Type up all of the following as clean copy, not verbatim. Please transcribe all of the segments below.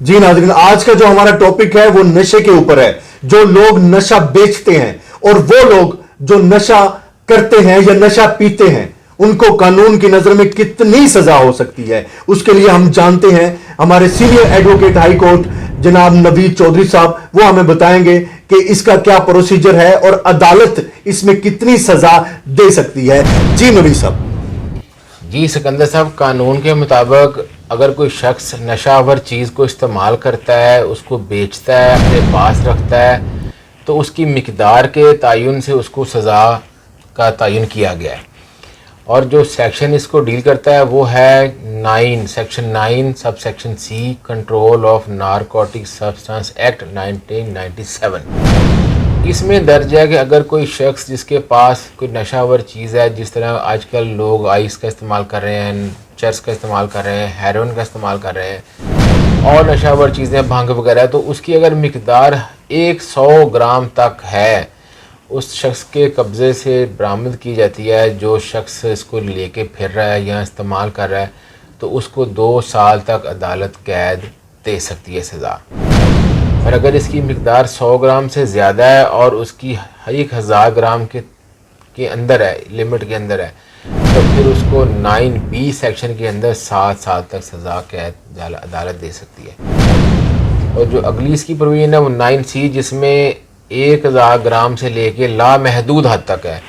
जी नाज़रीन, आज का जो हमारा टॉपिक है वो नशे के ऊपर है। जो लोग नशा बेचते हैं और वो लोग जो नशा करते हैं या नशा पीते हैं, उनको कानून की नजर में कितनी सजा हो सकती है, उसके लिए हम जानते हैं हमारे सीनियर एडवोकेट हाई कोर्ट जनाब नवीद चौधरी साहब। वो हमें बताएंगे कि इसका क्या प्रोसीजर है और अदालत इसमें कितनी सजा दे सकती है। जी नवीद साहब। जी सिकंदर साहब, कानून के मुताबिक अगर कोई शख्स नशावर चीज़ को इस्तेमाल करता है, उसको बेचता है, अपने पास रखता है, तो उसकी मिकदार के तयन से उसको सज़ा का तयन किया गया है। और जो सेक्शन इसको डील करता है वो है section 9 subsection C, control of narcotic substance act 1997। इसमें दर्ज है कि अगर कोई शख्स जिसके पास कोई नशावर चीज़ है, जिस तरह आजकल लोग आइस का इस्तेमाल कर रहे हैं, चर्स का इस्तेमाल कर रहे हैं, हेरोइन का इस्तेमाल कर रहे हैं और नशावर चीज़ें भांग वगैरह, तो उसकी अगर मिकदार 100 ग्राम तक है, उस शख्स के कब्ज़े से बरामद की जाती है, जो शख्स इसको लेके फिर रहा है या इस्तेमाल कर रहा है, तो उसको 2 साल तक अदालत कैद दे सकती है सज़ा। और अगर इसकी मिकदार 100 ग्राम से ज़्यादा है और उसकी 1000 ग्राम के अंदर है, लिमिट के अंदर है, तो फिर उसको 9B सेक्शन के अंदर 7 साल तक सज़ा कैद अदालत दे सकती है। और जो अगली इसकी प्रोविजन है वो 9C, जिसमें 1000 ग्राम से लेके लामहदूद हद तक है।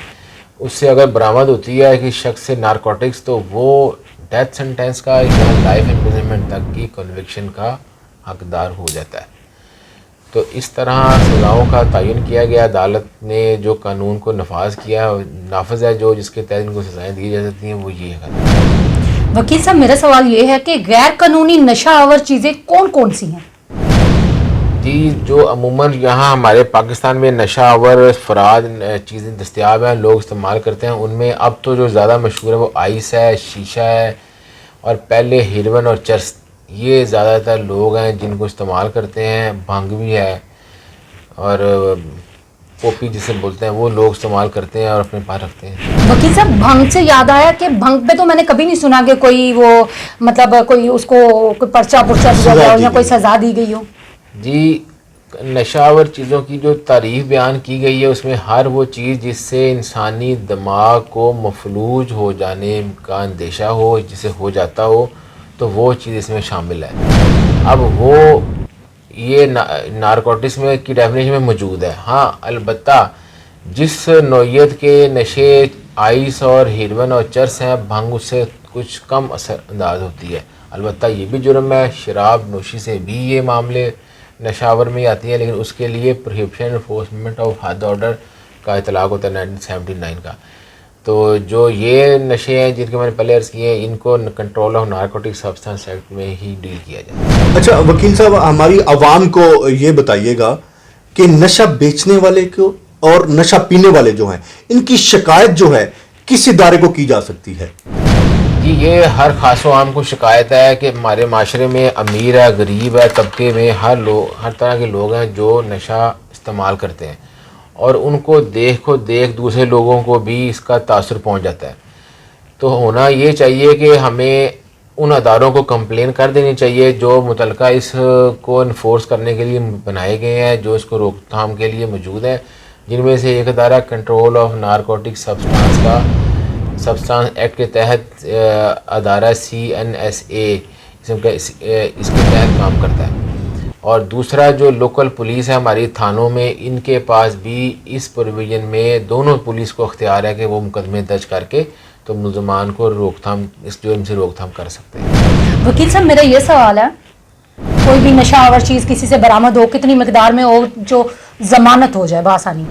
उससे अगर बरामद होती है कि शख्स से नारकोटिक्स, तो वो डेथ सेंटेंस का या लाइफ इम्प्रिजनमेंट तक की कन्विक्शन का हकदार हो जाता है। तो इस तरह सज़ाओं का तयन किया गया। अदालत ने जो कानून को नफाज किया, नाफज है, जो जिसके तहत इनको सज़ाएँ दी जा सकती हैं वो ये है। वकील साहब, मेरा सवाल ये है कि गैर कानूनी नशा आवर चीज़ें कौन कौन सी हैं? जी, जो अमूमन यहाँ हमारे पाकिस्तान में नशा आवर फराद चीज़ें दस्तियाब हैं, लोग इस्तेमाल करते हैं, उनमें अब तो जो ज़्यादा मशहूर है वो आइस है, शीशा है, और पहले हेरोइन और चर्स, ये ज़्यादातर लोग हैं जिनको इस्तेमाल करते हैं। भंग भी है और पोपी जिसे बोलते हैं, वो लोग इस्तेमाल करते हैं और अपने पास रखते हैं। वकील साहब, भंग से याद आया कि भंग पे तो मैंने कभी नहीं सुना कि कोई वो मतलब कोई उसको कोई पर्चा पुर्चा दिया गया हो या कोई सजा दी गई हो। जी, नशावर चीज़ों की जो तारीफ़ बयान की गई है, उसमें हर वो चीज़ जिससे इंसानी दिमाग को मफलूज हो जाने का अंदेशा हो, जिसे हो जाता हो, तो वो चीज़ इसमें शामिल है। अब वो ये नारकोटिक्स में की डेफिनेशन में मौजूद है। हाँ, अलबत्ता जिस नौइयत के नशे आइस और हेरोइन और चर्स हैं, भंग उससे कुछ कम असरअंदाज होती है। अलबत्ता ये भी जुर्म है, शराब नोशी से भी ये मामले नशावर में आती हैं, लेकिन उसके लिए प्रोहिबिशन एनफोर्समेंट ऑफ हद ऑर्डर का इतलाक़ होता है 1979 का। तो जो ये नशे हैं जिनके मैंने पहले अर्ज़ किए हैं, इनको control of narcotic substance act में ही डील किया जाए। अच्छा वकील साहब, हमारी आवाम को ये बताइएगा कि नशा बेचने वाले को और नशा पीने वाले जो हैं, इनकी शिकायत जो है किस इदारे को की जा सकती है? जी, ये हर खासो आम को शिकायत है कि हमारे माशरे में अमीर है, गरीब है, तबके में हर तरह के लोग हैं जो नशा इस्तेमाल करते हैं, और उनको देख दूसरे लोगों को भी इसका तासुर पहुंच जाता है। तो होना ये चाहिए कि हमें उन अदारों को कंप्लेन कर देनी चाहिए जो मुतलका इसको इन्फोर्स करने के लिए बनाए गए हैं, जो इसको रोकथाम के लिए मौजूद हैं, जिनमें से एक अदारा control of narcotic substance act के तहत अदारा CNSA इसके तहत काम करता है। और दूसरा जो लोकल पुलिस है हमारी थानों में, इनके पास भी इस प्रोविज़न में दोनों पुलिस को अख्तियार है कि वो मुकदमे दर्ज करके तो मुलजमान को रोकथाम, इस जुर्म से रोकथाम कर सकते हैं। वकील साहब, मेरा ये सवाल है, कोई भी नशा आवर चीज़ किसी से बरामद हो, कितनी मिकदार में हो, जो जमानत हो जाए बासानी?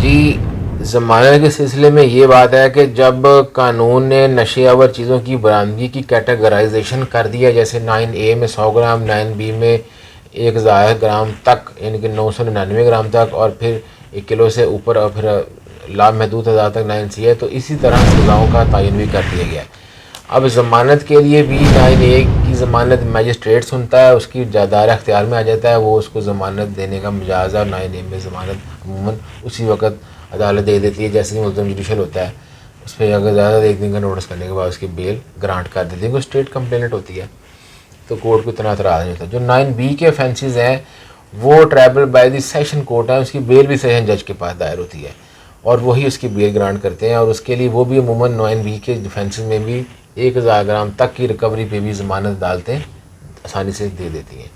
जी, ज़मानत के सिलसिले में ये बात है कि जब कानून ने नशे आवर चीज़ों की बरामदगी की कैटेगराइजेशन कर दिया, जैसे 9A में 100 ग्राम, 9B में 1000 ग्राम तक, यानी कि 999 ग्राम तक, और फिर 1 किलो से ऊपर, और फिर लामहदूद हज़ार तक 9C है, तो इसी तरह सज़ाओं का तयन भी कर दिया गया है। अब ज़मानत के लिए भी 9A की ज़मानत मजिस्ट्रेट सुनता है, उसकी दायरा अख्तियार में आ जाता है, वो उसको ज़मानत देने का मुजाज़ा, और 9A में ज़मानत अमूमन उसी वक्त अदालत दे देती है, जैसे कि मुल्ज़म जुडिशल होता है, उस पर अगर ज़्यादा 1 दिन का नोटिस करने के बाद उसकी बेल ग्रांट कर देती है, वो स्टेट कंप्लेनेंट होती है। तो कोर्ट को इतना एतराज़ नहीं होता। जो 9B के ऑफेंसेस हैं वो tribal by the session court है, उसकी बेल भी सेशन जज के पास दायर होती है और वही उसकी बेल ग्रांट करते हैं, और उसके लिए वो भी अमूमन 9B के ऑफेंसेस में भी 1000 ग्राम तक की रिकवरी पे भी ज़मानत अदालतें आसानी से दे देती हैं।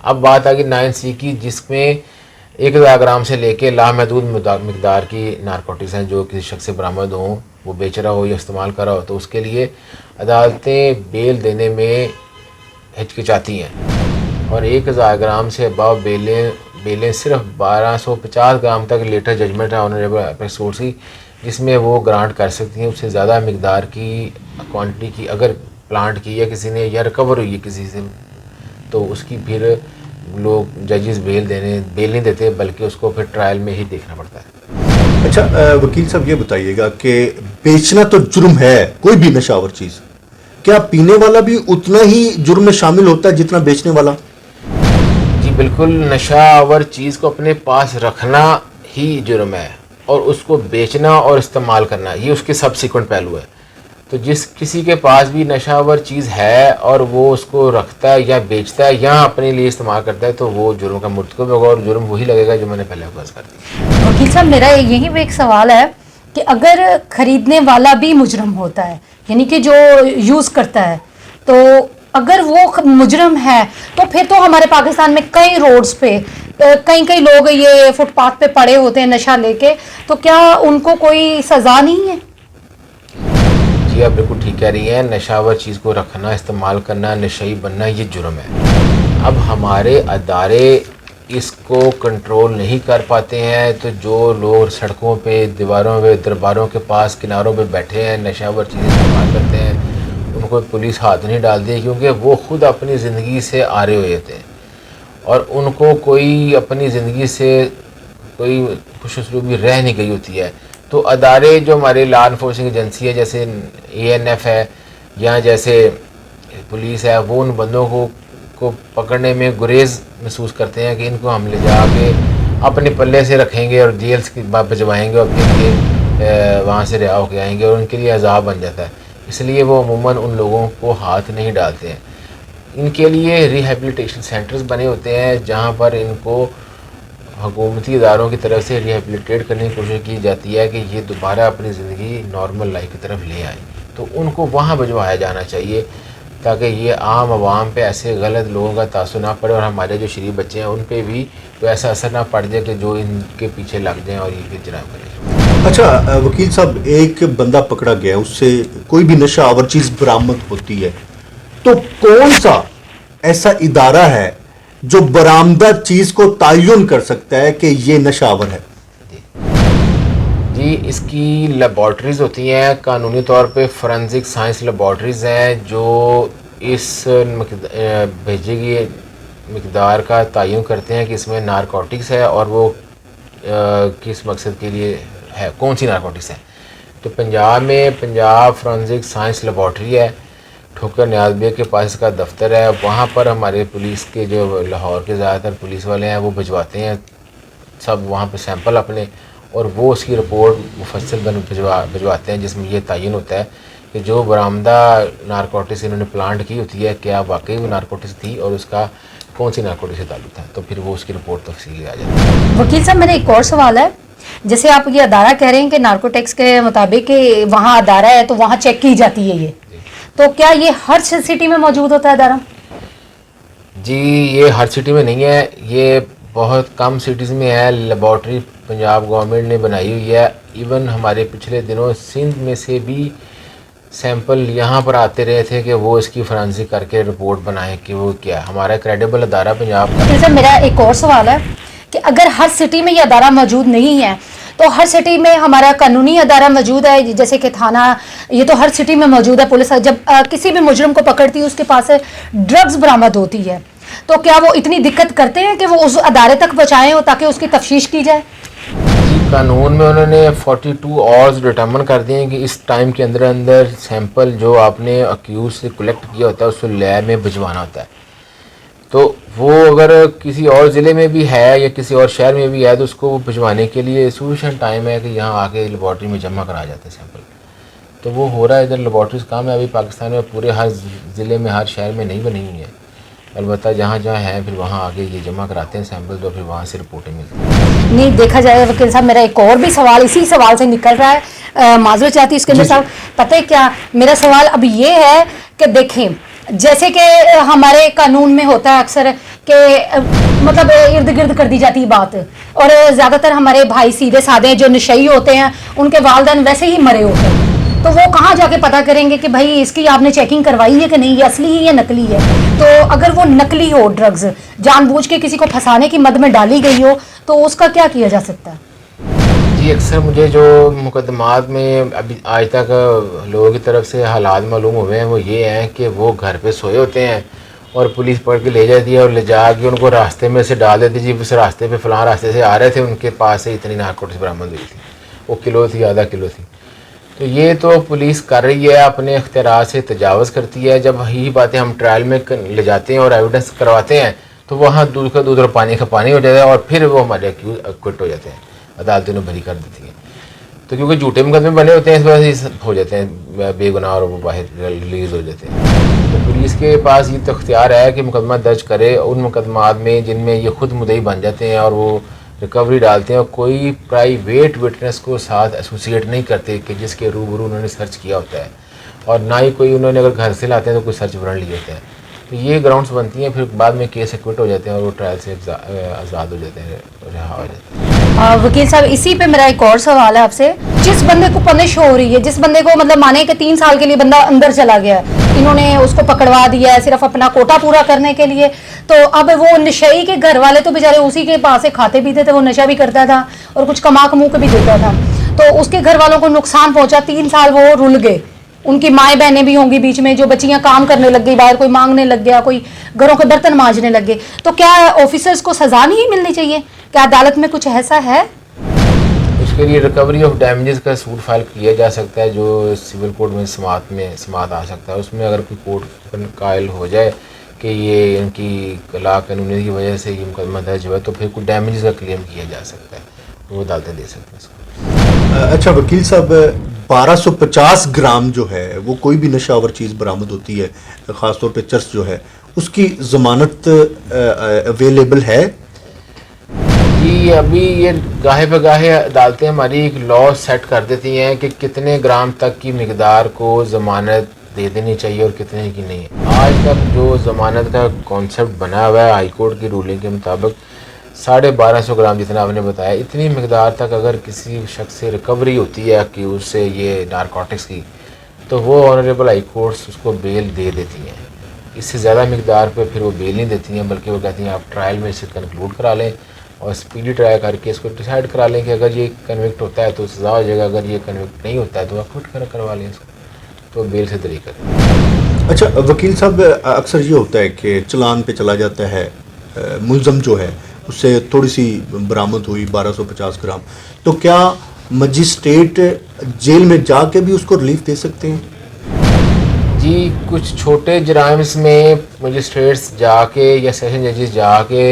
अब बात आ गई 9C की, जिसमें 1000 ग्राम से लेके लामहदूद मिकदार की नारकोटिक्स हैं जो किसी शख्स से बरामद हों, वो बेच रहा हो या इस्तेमाल कर रहा हो, तो उसके लिए अदालतें बेल देने में हिचकिचाती हैं और 1000 ग्राम से अबाव बेलें सिर्फ 1250 ग्राम तक लेटर जजमेंट है ऑनरेबल अपेक्स कोर्ट की, जिसमें वो ग्रांट कर सकती हैं। उससे ज़्यादा मिकदार की क्वांटिटी की अगर प्लांट की है किसी ने या रिकवर हुई है किसी से, तो उसकी फिर लोग जजेस बेल नहीं देते, बल्कि उसको फिर ट्रायल में ही देखना पड़ता है। अच्छा वकील साहब ये बताइएगा कि बेचना तो जुर्म है, कोई भी नशावर चीज, क्या पीने वाला भी उतना ही जुर्म में शामिल होता है जितना बेचने वाला? जी बिल्कुल, नशावर चीज़ को अपने पास रखना ही जुर्म है और उसको बेचना और इस्तेमाल करना ये उसके सबसिक्वेंट पहलू है। तो जिस किसी के पास भी नशावर चीज़ है और वो उसको रखता है या बेचता है या अपने लिए इस्तेमाल करता है, तो वो जुर्म का मुर्तकब होगा और जुर्म वही लगेगा जो मैंने पहले अर्ज़ कर दी। वकील साहब मेरा यही भी एक सवाल है कि अगर खरीदने वाला भी मुजरम होता है, यानी कि जो यूज़ करता है, तो अगर वो मुजरम है तो फिर तो हमारे पाकिस्तान में कई रोड्स पे कई लोग ये फुटपाथ पे पड़े होते हैं नशा लेके, तो क्या उनको कोई सज़ा नहीं है? जी आप बिल्कुल ठीक कह रही हैं, नशावर चीज़ को रखना, इस्तेमाल करना, नशई बनना ये जुर्म है। अब हमारे अदारे इसको कंट्रोल नहीं कर पाते हैं, तो जो लोग सड़कों पे, दीवारों पे, दरबारों के पास, किनारों पे बैठे हैं, नशावर चीज़ें इस्तेमाल करते हैं, उनको पुलिस हाथ नहीं डालती है, क्योंकि वो खुद अपनी ज़िंदगी से आरे हुए थे और उनको कोई अपनी ज़िंदगी से कोई खुशुसलूबी रह नहीं गई होती है। तो अदारे जो हमारे लॉ इन्फोर्सिंग एजेंसी है, जैसे ANF है या जैसे पुलिस है, वो उन बंदों को पकड़ने में गुरेज महसूस करते हैं कि इनको हम ले जाके अपने पल्ले से रखेंगे और जेल्स की भिजवाएंगे और फिर ये वहाँ से रिहा होकर आएंगे और उनके लिए अजाब बन जाता है। इसलिए वो अमूमन उन लोगों को हाथ नहीं डालते हैं। इनके लिए रिहेबिलिटेशन सेंटर्स बने होते हैं जहाँ पर इनको हुकूमती इदारों की तरफ से रिहेबिलिटेट करने की कोशिश की जाती है कि ये दोबारा अपनी ज़िंदगी नॉर्मल लाइफ की तरफ ले आए, तो उनको वहाँ भिजवाया जाना चाहिए ताकि ये आम आवाम पे ऐसे गलत लोगों का तासुर ना पड़े और हमारे जो शरीफ बच्चे हैं उन पे भी तो ऐसा असर ना पड़ जाए कि जो इनके पीछे लग जाएँ और ये फिर जराम करें। अच्छा वकील साहब, एक बंदा पकड़ा गया, उससे कोई भी नशा आवर चीज बरामद होती है, तो कौन सा ऐसा इदारा है जो बरामदा चीज को तयन कर सकता है कि ये नशावर है? जी इसकी लेबॉर्ट्रीज़ होती हैं, कानूनी तौर पे फोरेंसिक साइंस लेबॉर्ट्रीज़ हैं जो इस भेजे गए मिकदार का तयन करते हैं कि इसमें नारकोटिक्स है और वो किस मकसद के लिए है, कौन सी नारकोटिक्स है। तो पंजाब में पंजाब फोरेंसिक साइंस लेबॉर्ट्री है, ठोकर न्याज बेग के पास इसका दफ्तर है। वहाँ पर हमारे पुलिस के जो लाहौर के ज़्यादातर पुलिस वाले हैं वो भिजवाते हैं सब वहाँ पे सैंपल अपने, और वो उसकी रिपोर्ट मुफस्सल भिजवाते हैं जिसमें ये तयन होता है कि जो बरामदा नारकोटिक्स इन्होंने प्लांट की होती है क्या वाकई वो नारकोटिक्स थी और उसका कौन सी नारकोटिक्स से ताल्लुक था, तो फिर वो उसकी रिपोर्ट तफसीली आ जाती है। वकील साहब मेरा एक और सवाल है, जैसे आप ये अदारा कह रहे हैं कि नार्कोटिक्स के मुताबिक वहाँ अदारा है तो वहाँ चेक की जाती है ये, तो क्या ये हर सिटी में मौजूद होता है अदारा? जी ये हर सिटी में नहीं है, ये बहुत कम सिटीज़ में है। लेबॉर्ट्री पंजाब गवर्नमेंट ने बनाई हुई है। इवन हमारे पिछले दिनों सिंध में से भी सैंपल यहाँ पर आते रहे थे कि वो इसकी फोरेंसिक करके रिपोर्ट बनाएं कि वो क्या है। हमारा क्रेडिबल अदारा पंजाब का। सर मेरा एक और सवाल है कि अगर हर सिटी में ये अदारा मौजूद नहीं है तो हर सिटी में हमारा कानूनी अदारा मौजूद है, जैसे कि थाना, ये तो हर सिटी में मौजूद है। पुलिस जब किसी भी मुजरिम को पकड़ती है उसके पास से ड्रग्स बरामद होती है, तो क्या वो इतनी दिक्कत करते हैं कि वो उस अदारे तक पहुँचाएँ हो ताकि उसकी तफ्तीश की जाए? कानून में उन्होंने 42 आवर्स डिटर्मिन कर दिए हैं कि इस टाइम के अंदर अंदर सैंपल जो आपने अक्यूज से कलेक्ट किया होता है उसको लैब में भिजवाना होता है। तो वो अगर किसी और ज़िले में भी है या किसी और शहर में भी है तो उसको वो भिजवाने के लिए सफिशिएंट टाइम है कि यहाँ आके लेबॉर्ट्री में जमा करा जाते हैं सैंपल। तो वो हो रहा है इधर लेबॉर्ट्रीज काम है अभी पाकिस्तान में, पूरे हर ज़िले में हर शहर में नहीं बनी हुई है। अलबत्ता जहाँ जहाँ हैं फिर वहाँ आगे ये जमा कराते हैं सैंपल, तो फिर वहाँ से रिपोर्टें मिलती हैं। नहीं, देखा जाए वकील साहब, मेरा एक और भी सवाल इसी सवाल से निकल रहा है, माजूर चाहती इसके अंदर साहब। पता है क्या मेरा सवाल अब ये है कि देखें, जैसे कि हमारे कानून में होता है अक्सर कि मतलब इर्द गिर्द कर दी जाती है बात, और ज़्यादातर हमारे भाई सीधे साधे जो नशई होते हैं उनके वालिदैन वैसे ही मरे होते हैं, तो वो कहाँ जाके पता करेंगे कि भाई इसकी आपने चेकिंग करवाई है कि नहीं, ये असली है या नकली है। तो अगर वो नकली हो, ड्रग्स जानबूझ के किसी को फंसाने की मद में डाली गई हो, तो उसका क्या किया जा सकता है? जी, अक्सर मुझे जो मुकदमात में अभी आज तक लोगों की तरफ से हालात मालूम हुए हैं वो ये हैं कि वो घर पे सोए होते हैं और पुलिस पकड़ के ले जाती है और ले जा के उनको रास्ते में से डाल देती है। जी, उस रास्ते पे फलां रास्ते से आ रहे थे, उनके पास से इतनी नारकोटिक्स बरामद हुई थी, वो किलो थी, आधा किलो थी। तो ये तो पुलिस कर रही है, अपने इख्तियार से तजावज़ करती है। जब यही बातें हम ट्रायल में ले जाते हैं और एविडेंस करवाते हैं तो वहाँ दूध का दूध और पानी का पानी हो जाता है और फिर वो हमारे अक्यूज एक्विट हो जाते हैं, अदालतें उन्हें बरी कर देती हैं। तो क्योंकि झूठे मुकदमे बने होते हैं इस वजह से हो जाते हैं बेगुनाह और वो बाहर रिलीज़ हो जाते हैं। तो पुलिस के पास ये तो इख्तियार है कि मुकदमा दर्ज करे उन मुकदमात में जिनमें ये खुद मुद्दई बन जाते हैं और वो रिकवरी डालते हैं और कोई प्राइवेट विटनेस को साथ एसोसिएट नहीं करते कि जिसके रूबरू उन्होंने सर्च किया होता है, और ना ही कोई उन्होंने अगर घर से लाते हैं तो कोई सर्च वारंट लिए होते हैं। तो ये ग्राउंड्स बनती हैं, फिर बाद में केस एक्विट हो जाते हैं और वो ट्रायल से आज़ाद हो जाते हैं, रिहा हो जाते हैं। वकील साहब, इसी पे मेरा एक और सवाल है आपसे। जिस बंदे को पनिश हो रही है, जिस बंदे को मतलब माने कि 3 साल के लिए बंदा अंदर चला गया है, इन्होंने उसको पकड़वा दिया है सिर्फ अपना कोटा पूरा करने के लिए, तो अब वो नशई के घर वाले तो बेचारे उसी के पास से खाते पीते थे, वो नशा भी करता था और कुछ कमा कमू के भी देता था, तो उसके घर वालों को नुकसान पहुंचा। 3 साल वो रुल गए, उनकी माएँ बहनें भी होंगी बीच में, जो बच्चियां काम करने लग गई बाहर, कोई मांगने लग गया, कोई घरों के बर्तन मांजने लग गए, तो क्या ऑफिसर्स को सजा नहीं मिलनी चाहिए? क्या अदालत में कुछ ऐसा है? उसके लिए रिकवरी ऑफ डैमेजेस का सूट फाइल किया जा सकता है जो सिविल कोर्ट में समात आ सकता है। उसमें अगर कोई कोर्ट कायल हो जाए कि ये इनकी ला कानूनी की वजह से ये मुकदमा दर्ज हुआ, तो फिर कोई डैमेजेस का क्लेम किया जा सकता है, वो अदालतें दे सकते हैं इसको। अच्छा वकील साहब, 1250 ग्राम जो है वो कोई भी नशावर चीज़ बरामद होती है, ख़ासतौर पे चरस जो है, उसकी ज़मानत अवेलेबल है? जी, अभी ये गाहे बगाहे अदालतें हमारी एक लॉ सेट कर देती हैं कि कितने ग्राम तक की मिकदार को ज़मानत दे देनी चाहिए और कितने की नहीं। आज तक जो ज़मानत का कॉन्सेप्ट बना हुआ है हाई कोर्ट की रूलिंग के मुताबिक 1250 ग्राम, जितना आपने बताया, इतनी मिकदार तक अगर किसी शख्स से रिकवरी होती है कि उससे ये नारकोटिक्स की, तो वो ऑनरेबल हाई कोर्ट्स उसको बेल दे देती हैं। इससे ज़्यादा मिकदार पे फिर वो बेल नहीं देती हैं, बल्कि वो कहती हैं आप ट्रायल में इसे कंक्लूड करा लें और स्पीडी ट्रायल करके इसको डिसाइड करा लें कि अगर ये कन्विक्ट होता है तो सज़ा हो जाएगा, अगर ये कन्विक्ट नहीं होता है तो एक्विट करवा लें इसको, तो बेल से तरीका करें। अच्छा वकील साहब, अक्सर ये होता है कि चलान पे चला जाता है, मुलज़म जो है उससे थोड़ी सी बरामद हुई 1250 ग्राम, तो क्या मजिस्ट्रेट जेल में जाके भी उसको रिलीफ दे सकते हैं? जी, कुछ छोटे जराइम्स में मजिस्ट्रेट्स जाके या सेशन जजेस जाके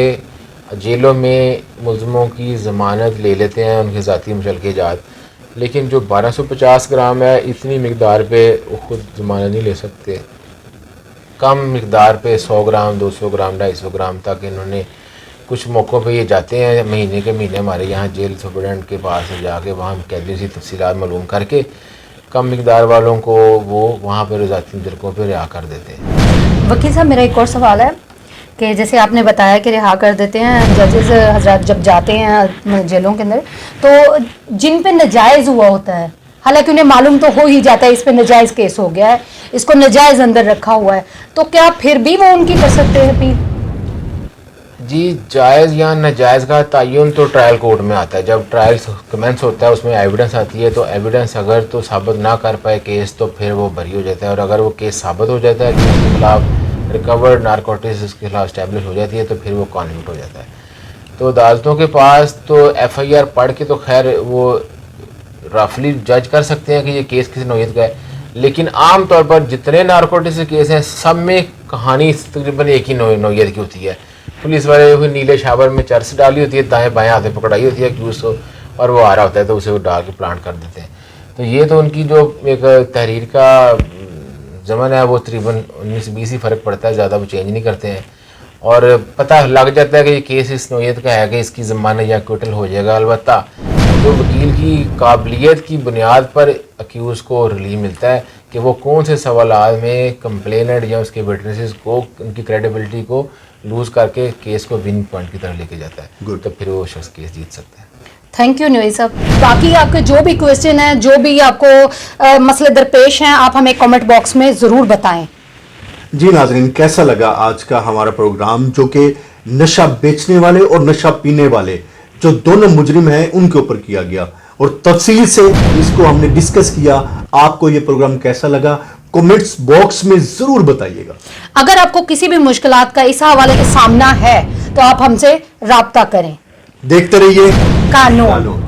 जेलों में मुलज़मों की ज़मानत ले लेते हैं, उनके ज़ाती मुशलके जात, लेकिन जो 1250 ग्राम है इतनी मिकदार पे वो खुद ज़मानत नहीं ले सकते। कम मिकदार पे 100 ग्राम, 200 ग्राम, 250 ग्राम तक इन्होंने कुछ मौक़ों पे ये जाते हैं, महीने के महीने हमारे यहाँ जेल सुपरडेंट के पास जाके वहाँ कैदी से तफसीलात मालूम करके कम मिकदार वालों को वो वहाँ पर ज़ाती मुशलकों पर रिहा कर देते हैं। वकील साहब, मेरा एक और सवाल है कि जैसे आपने बताया कि रिहा कर देते हैं जजेस हजरात जब जाते हैं जेलों के अंदर, तो जिन पे नजायज़ हुआ होता है, हालांकि उन्हें मालूम तो हो ही जाता है इस पे नजायज़ केस हो गया है, इसको नजायज़ अंदर रखा हुआ है, तो क्या फिर भी वो उनकी कर सकते हैं अपील? जी, जायज़ या नाजायज़ का तयन तो ट्रायल कोर्ट में आता है। जब ट्रायल कमेंस होता है उसमें एविडेंस आती है, तो एविडेंस अगर तो साबित ना कर पाए केस तो फिर वो बरी हो जाता है, और अगर वो केस साबित हो जाता है कि उसके खिलाफ रिकवर्ड नारकोटिक्स उसके खिलाफ इस्टेब्लिश हो जाती है तो फिर वो कॉन्विक्ट हो जाता है। तो अदालतों के पास तो FIR पढ़ के तो खैर वो रफली जज कर सकते हैं कि ये केस किस नौयत का है, लेकिन आम तौर पर जितने नारकोटिक्स के केस हैं सब में कहानी तकरीबन एक ही नौयत की होती है। पुलिस वाले को नीले शावर में चरस डाली होती है, दाएं बाएं हाथे पकड़ाई होती है क्यूज को, और वो आ रहा होता है तो उसे वो डाल के प्लांट कर देते हैं। तो ये तो उनकी जो एक तहरीर का ज़मन है वो तकरीबन 19-20 ही फ़र्क पड़ता है, ज़्यादा वो चेंज नहीं करते हैं। और पता लग जाता है कि ये केस इस नौयत का है कि इसकी ज़मानत या क्विटल हो जाएगा। अलबत्ता जो वकील की काबिलियत की बुनियाद पर अक्यूज़ को रिलीव मिलता है कि वो कौन से सवालात में कंप्लेनेंट या उसके विटनेसेस को उनकी क्रेडिबिलिटी को लूज़ करके केस को विन पॉइंट की तरह लेके जाता है। Good. तो फिर वो शख्स केस जीत सकता है। थैंक यू न्यूई साहब। बाकी आपके जो भी क्वेश्चन है, जो भी आपको मसले दरपेश हैं, आप हमें कमेंट बॉक्स में ज़रूर बताएं। जी नाजरीन, कैसा लगा आज का हमारा प्रोग्राम, जो कि नशा बेचने वाले और नशा पीने वाले जो दोनों मुजरिम हैं उनके ऊपर किया गया और तफसील से इसको हमने डिस्कस किया। आपको ये प्रोग्राम कैसा लगा कमेंट्स बॉक्स में जरूर बताइएगा। अगर आपको किसी भी मुश्किलात का इस हवाले से सामना है तो आप हमसे राब्ता करें। देखते रहिए कानून। कानून।